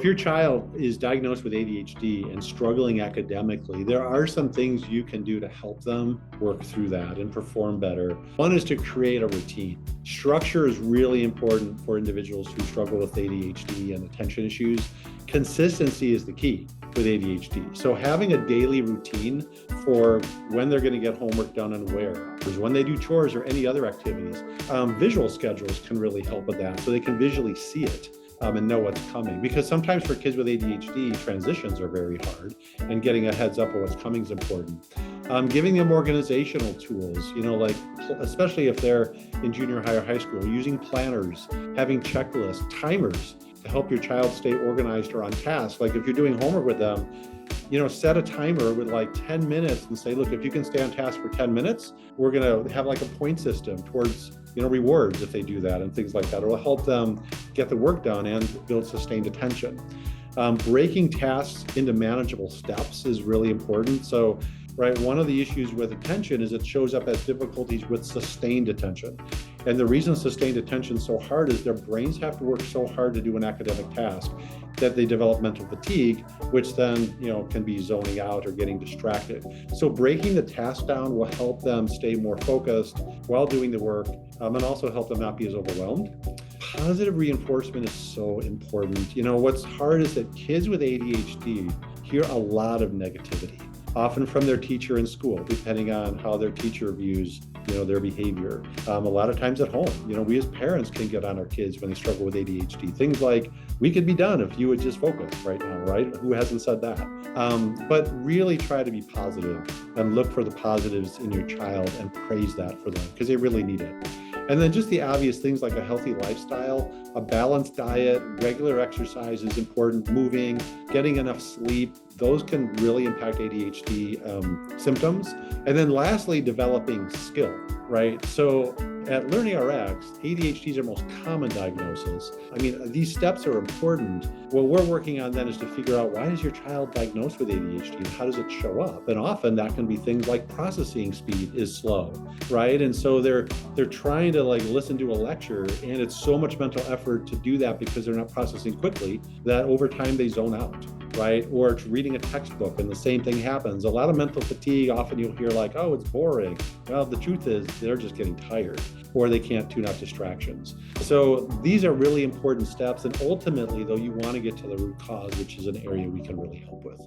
If your child is diagnosed with ADHD and struggling academically, there are some things you can do to help them work through that and perform better. One is to create a routine. Structure is really important for individuals who struggle with ADHD and attention issues. Consistency is the key with ADHD. So having a daily routine for when they're going to get homework done and where, when they do chores or any other activities. Visual schedules can really help with that, so they can visually see it. And know what's coming. Because sometimes for kids with ADHD, transitions are very hard, and getting a heads up of what's coming is important. Giving them organizational tools, like especially if they're in junior high or high school, using planners, having checklists, timers to help your child stay organized or on task. Like if you're doing homework with them, set a timer with like 10 minutes and say, look, if you can stay on task for 10 minutes, we're going to have like a point system towards rewards if they do that and things like that. It will help them get the work done and build sustained attention. Breaking tasks into manageable steps is really important. So, one of the issues with attention is it shows up as difficulties with sustained attention. And the reason sustained attention is so hard is their brains have to work so hard to do an academic task that they develop mental fatigue, which then, can be zoning out or getting distracted. So breaking the task down will help them stay more focused while doing the work, and also help them not be as overwhelmed. Positive reinforcement is so important. What's hard is that kids with ADHD hear a lot of negativity, often from their teacher in school, depending on how their teacher views their behavior. A lot of times at home, we as parents can get on our kids when they struggle with ADHD. Things like, we could be done if you would just focus right now, right? Who hasn't said that? But really try to be positive and look for the positives in your child and praise that for them, because they really need it. And then just the obvious things like a healthy lifestyle, a balanced diet, regular exercise is important, moving, getting enough sleep. Those can really impact ADHD symptoms. And then lastly, developing skill, right? So at LearningRx, ADHD is our most common diagnosis. These steps are important. What we're working on then is to figure out, why is your child diagnosed with ADHD and how does it show up? And often that can be things like processing speed is slow, right? And so they're trying to listen to a lecture, and it's so much mental effort to do that because they're not processing quickly that over time they zone out, right? Or it's reading a textbook and the same thing happens. A lot of mental fatigue, often you'll hear oh, it's boring. Well, the truth is they're just getting tired, or they can't tune out distractions. So these are really important steps. And ultimately, though, you want to get to the root cause, which is an area we can really help with.